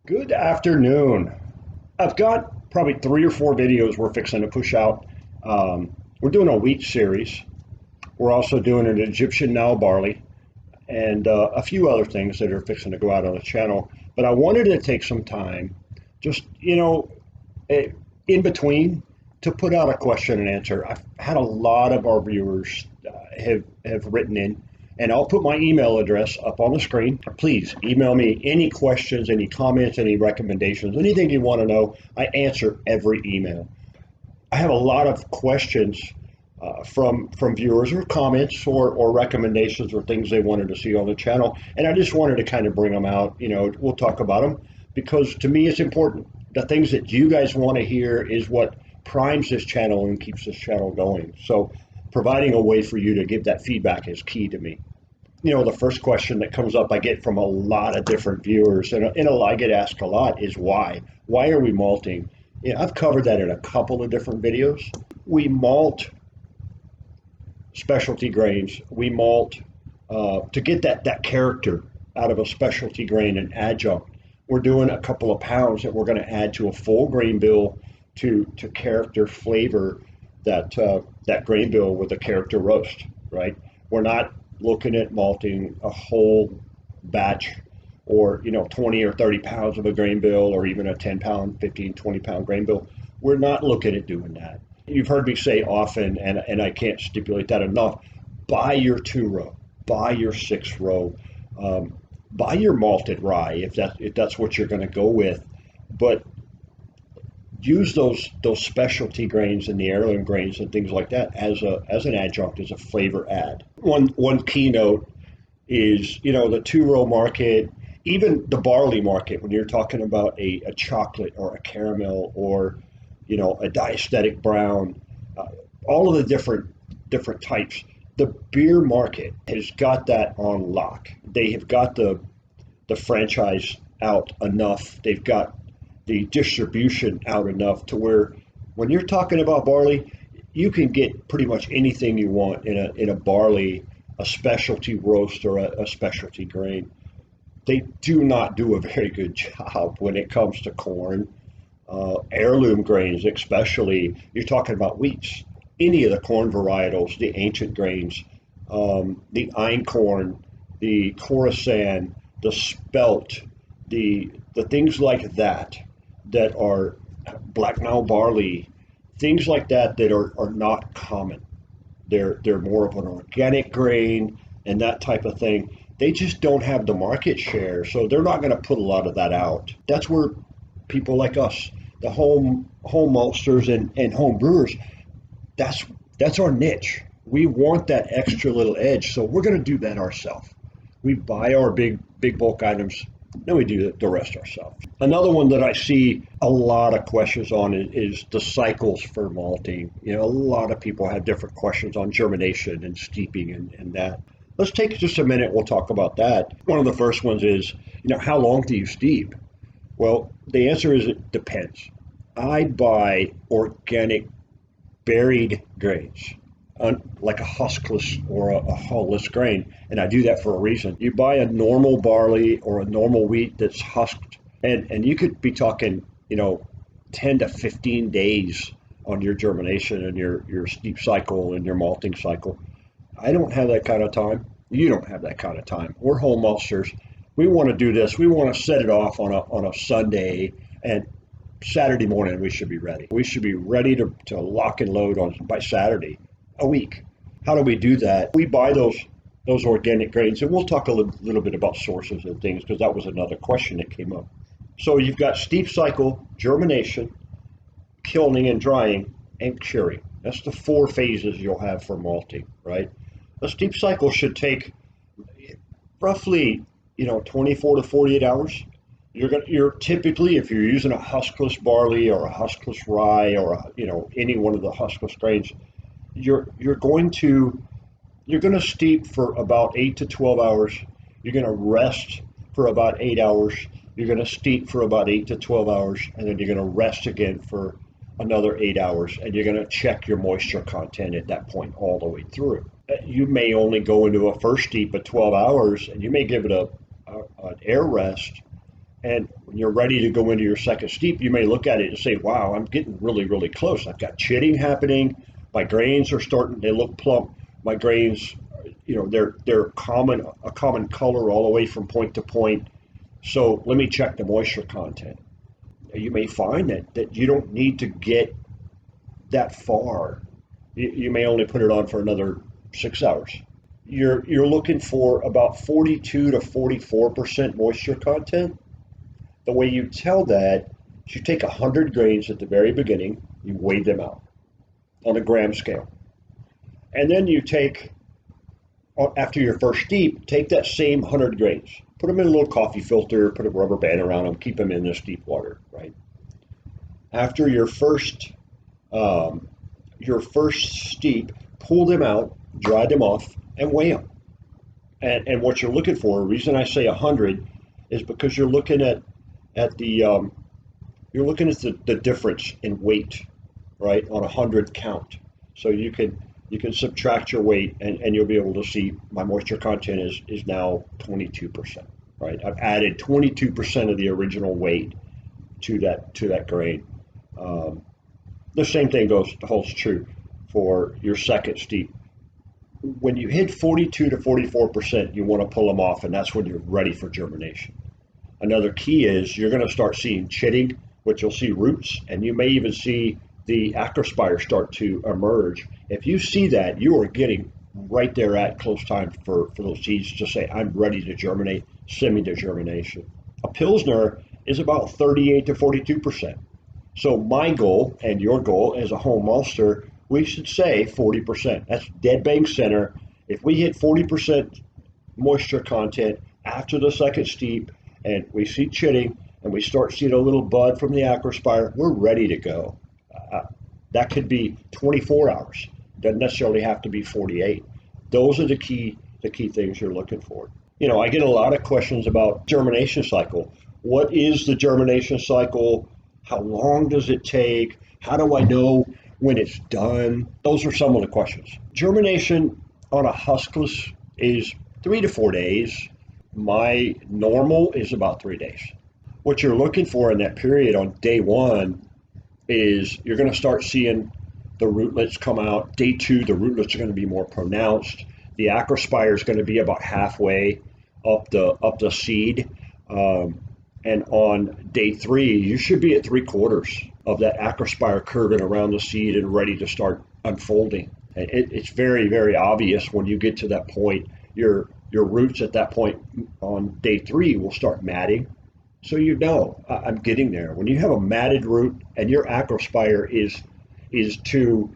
Good afternoon. I've got probably 3 or 4 videos we're fixing to push out. We're doing a wheat series. We're also doing an Egyptian Nile barley and a few other things that are fixing to go out on the channel. But I wanted to take some time, just, eh, in between, to put out a question and answer. I've had a lot of our viewers have written in, and I'll put my email address up on the screen. Please email me any questions, any comments, any recommendations, anything you want to know. I answer every email. I have a lot of questions from viewers or comments or recommendations or things they wanted to see on the channel, and I just wanted to kind of bring them out. We'll talk about them because to me it's important. The things that you guys want to hear is what primes this channel and keeps this channel going. So providing a way for you to give that feedback is key to me. The first question that comes up I get from a lot of different viewers, and I get asked a lot, is why? Why are we malting? I've covered that in a couple of different videos. We malt specialty grains. We malt to get that character out of a specialty grain and adjunct. We're doing a couple of pounds that we're going to add to a full grain bill to character flavor that grain bill with a character roast, right? We're not looking at malting a whole batch or 20 or 30 pounds of a grain bill or even a 10 pound, 15, 20 pound grain bill. We're not looking at doing that. You've heard me say often, and I can't stipulate that enough, buy your 2 row, buy your 6 row, buy your malted rye if that's what you're going to go with, but use those specialty grains and the heirloom grains and things like that as an adjunct, as a flavor add. One keynote is the 2 row market, even the barley market. When you're talking about a chocolate or a caramel or a diastatic brown, all of the different types. The beer market has got that on lock. They have got the franchise out enough. They've got the distribution out enough to where when you're talking about barley, you can get pretty much anything you want in a barley, a specialty roast or a specialty grain. They do not do a very good job when it comes to corn. Heirloom grains, especially, you're talking about wheats, any of the corn varietals, the ancient grains, the einkorn, the Khorasan, the spelt, the things like that are black Nile barley, things like that are not common. They're more of an organic grain and that type of thing. They just don't have the market share, so they're not going to put a lot of that out. That's where people like us, the home maltsters and home brewers, that's our niche. We want that extra little edge, so we're going to do that ourselves. We buy our big bulk items, then we do the rest ourselves. Another one that I see a lot of questions on is the cycles for malting. A lot of people have different questions on germination and steeping and that. Let's take just a minute. We'll talk about that. One of the first ones is, how long do you steep? Well, the answer is it depends. I buy organic buried grains, like a huskless or a hullless grain, and I do that for a reason. You buy a normal barley or a normal wheat that's husked, and you could be talking, 10 to 15 days on your germination and your steep cycle and your malting cycle. I don't have that kind of time. You don't have that kind of time. We're home maltsters. We want to do this. We want to set it off on a Sunday, and Saturday morning we should be ready. We should be ready to lock and load by Saturday, a week. How do we do that? We buy those organic grains, and we'll talk a little bit about sources and things because that was another question that came up. So you've got steep cycle, germination, kilning and drying, and curing. That's the 4 phases you'll have for malting, right? A steep cycle should take roughly 24 to 48 hours. You're typically, if you're using a huskless barley or a huskless rye or any one of the huskless grains, you're going to steep for about 8 to 12 hours. You're going to rest for about 8 hours. You're going to steep for about 8 to 12 hours, and then you're going to rest again for another 8 hours, and you're going to check your moisture content at that point all the way through. You may only go into a first steep at 12 hours, and you may give it an air rest, and you're ready to go into your second steep, you may look at it and say, wow, I'm getting really, really close. I've got chitting happening. My grains are starting, they look plump. My grains, they're a common color all the way from point to point. So let me check the moisture content. You may find that you don't need to get that far. You may only put it on for another 6 hours. You're looking for about 42 to 44% moisture content. The way you tell that is you take 100 grains at the very beginning, you weigh them out on a gram scale. And then you take, after your first steep, take that same 100 grains, put them in a little coffee filter, put a rubber band around them, keep them in this deep water, right? After your first steep, pull them out, dry them off, and weigh them. And what you're looking for, the reason I say 100 is because you're looking at the difference in weight, right, on 100 count. So you can subtract your weight and you'll be able to see my moisture content is now 22%, right? I've added 22% of the original weight to that grain. The same thing holds true for your second steep. When you hit 42 to 44%, you want to pull them off, and that's when you're ready for germination. Another key is you're going to start seeing chitting, which you'll see roots, and you may even see the acrospire start to emerge. If you see that, you are getting right there at close time for those seeds to say, I'm ready to germinate, send me to germination. A Pilsner is about 38 to 42%. So my goal and your goal as a home maltster, we should say 40%. That's dead bang center. If we hit 40% moisture content after the second steep and we see chitting and we start seeing a little bud from the acrospire, we're ready to go. That could be 24 hours. Doesn't necessarily have to be 48. Those are the key things you're looking for. I get a lot of questions about germination cycle. What is the germination cycle? How long does it take? How do I know when it's done? Those are some of the questions. Germination on a huskless is 3 to 4 days. My normal is about 3 days. What you're looking for in that period on day one is you're going to start seeing the rootlets come out. Day two, the rootlets are going to be more pronounced. The acrospire is going to be about halfway up the seed. And on day three, you should be at 3/4 of that acrospire curving around the seed and ready to start unfolding. It's very, very obvious when you get to that point. Your roots at that point on day three will start matting. So I'm getting there. When you have a matted root and your acrospire is to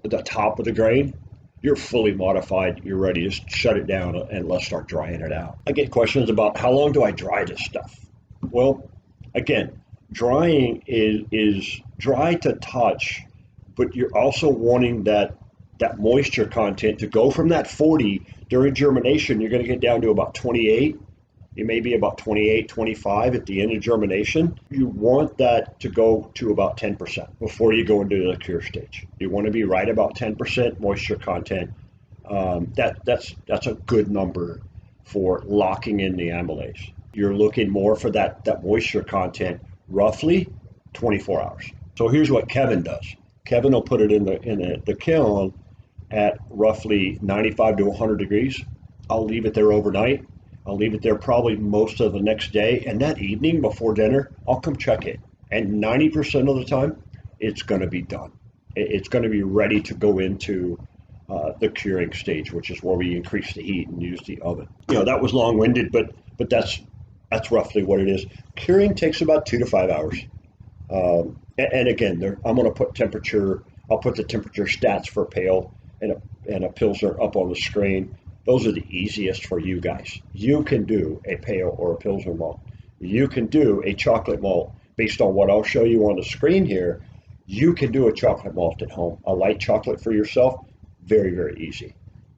the top of the grain, you're fully modified. You're ready to shut it down and let's start drying it out. I get questions about how long do I dry this stuff? Well, again, drying is dry to touch, but you're also wanting that moisture content to go from that 40 during germination. You're going to get down to about 28. You may be about 28, 25 at the end of germination. You want that to go to about 10% before you go into the cure stage. You want to be right about 10% moisture content. That's a good number for locking in the amylase. You're looking more for that moisture content, roughly 24 hours. So here's what Kevin does. Kevin will put it in the kiln at roughly 95 to 100 degrees. I'll leave it there overnight. I'll leave it there probably most of the next day. And that evening before dinner, I'll come check it. And 90% of the time, it's going to be done. It's going to be ready to go into the curing stage, which is where we increase the heat and use the oven. That was long-winded, but that's roughly what it is. Curing takes about 2 to 5 hours. And again, I'm going to put temperature. I'll put the temperature stats for a pail and a Pilsner up on the screen. Those are the easiest for you guys. You can do a pale or a Pilsner malt. You can do a chocolate malt based on what I'll show you on the screen here. You can do a chocolate malt at home. A light chocolate for yourself, very, very easy.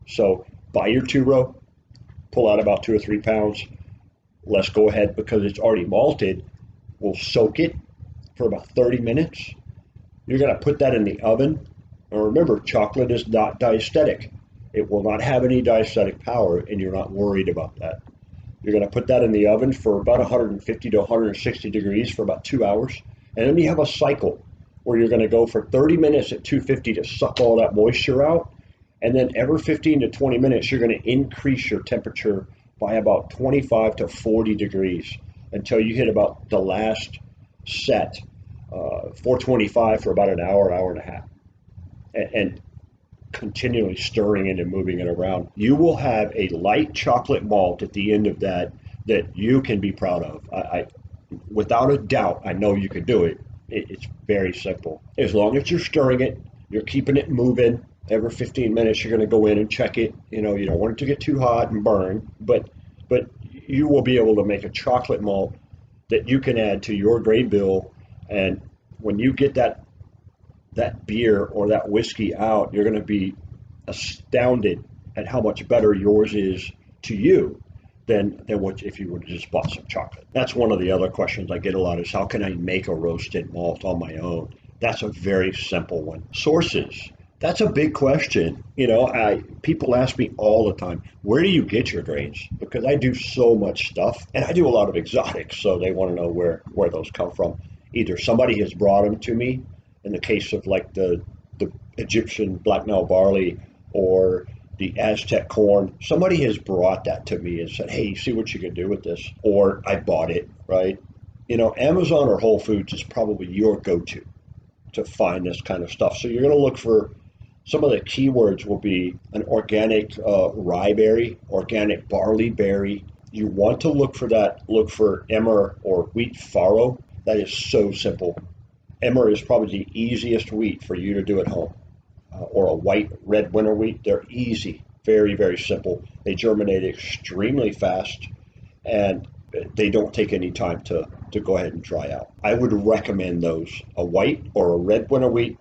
So buy your 2-row, pull out about 2 or 3 pounds. Let's go ahead, because it's already malted. We'll soak it for about 30 minutes. You're going to put that in the oven. And remember, chocolate is not diastatic. It will not have any diastatic power, and you're not worried about that. You're going to put that in the oven for about 150 to 160 degrees for about 2 hours. And then you have a cycle where you're going to go for 30 minutes at 250 to suck all that moisture out. And then every 15 to 20 minutes, you're going to increase your temperature by about 25 to 40 degrees until you hit about the last set, 425 for about an hour, hour and a half. And continually stirring it and moving it around. You will have a light chocolate malt at the end of that that you can be proud of. I without a doubt, I know you can do it. It's very simple. As long as you're stirring it, you're keeping it moving. Every 15 minutes, you're going to go in and check it. You don't want it to get too hot and burn, but you will be able to make a chocolate malt that you can add to your grain bill. And when you get that beer or that whiskey out, you're going to be astounded at how much better yours is to you than what if you would have just bought some chocolate. That's one of the other questions I get a lot is how can I make a roasted malt on my own? That's a very simple one. Sources. That's a big question. People ask me all the time, where do you get your grains? Because I do so much stuff and I do a lot of exotics, so they want to know where those come from. Either somebody has brought them to me, in the case of like the Egyptian black Nile barley or the Aztec corn, somebody has brought that to me and said, hey, see what you can do with this. Or I bought it, right? Amazon or Whole Foods is probably your go-to to find this kind of stuff. So you're going to look for, some of the keywords will be an organic rye berry, organic barley berry. You want to look for that. Look for emmer or wheat farro. That is so simple. Emmer is probably the easiest wheat for you to do at home, or a white red winter wheat. They're easy, very, very simple. They germinate extremely fast, and they don't take any time to go ahead and dry out. I would recommend those, a white or a red winter wheat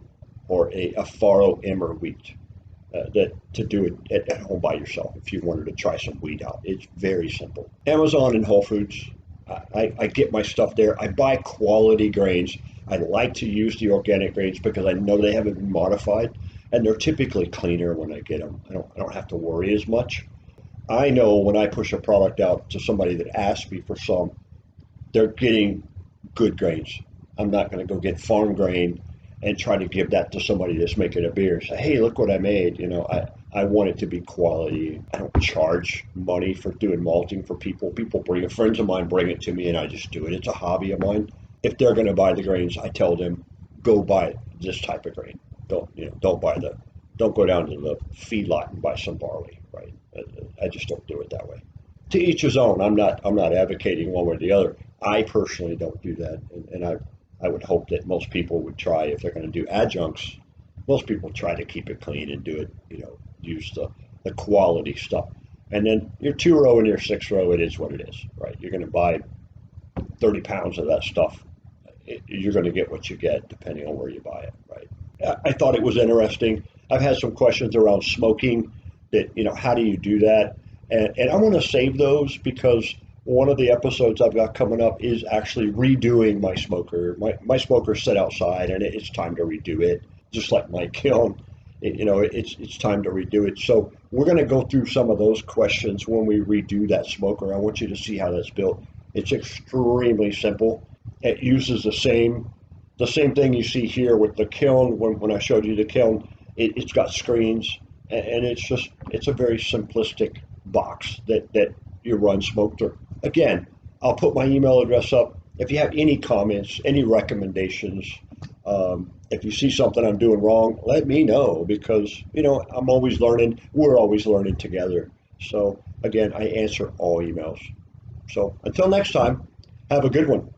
or a farro emmer wheat, to do it at home by yourself if you wanted to try some wheat out. It's very simple. Amazon and Whole Foods, I get my stuff there. I buy quality grains. I like to use the organic grains because I know they haven't been modified, and they're typically cleaner when I get them. I don't have to worry as much. I know when I push a product out to somebody that asks me for some, they're getting good grains. I'm not going to go get farm grain and try to give that to somebody that's making a beer. Say, hey, look what I made. I want it to be quality. I don't charge money for doing malting for people. Friends of mine bring it to me and I just do it. It's a hobby of mine. If they're going to buy the grains, I tell them, go buy this type of grain. Don't go down to the feedlot and buy some barley, right? I just don't do it that way. To each his own. I'm not advocating one way or the other. I personally don't do that, and I would hope that most people would try, if they're going to do adjuncts, most people try to keep it clean and do it, use the quality stuff. And then your 2-row and your 6-row, it is what it is, right? You're going to buy 30 pounds of that stuff. You're going to get what you get depending on where you buy it, right? I thought it was interesting. I've had some questions around smoking that, how do you do that? And I want to save those because one of the episodes I've got coming up is actually redoing my smoker. My smoker's set outside and it's time to redo it, just like my kiln. It's time to redo it. So we're going to go through some of those questions when we redo that smoker. I want you to see how that's built. It's extremely simple. It uses the same thing you see here with the kiln. When I showed you the kiln, it's got screens, and it's a very simplistic box that you run smoke through. Again, I'll put my email address up. If you have any comments, any recommendations, if you see something I'm doing wrong, let me know because, I'm always learning. We're always learning together. So again, I answer all emails. So until next time, have a good one.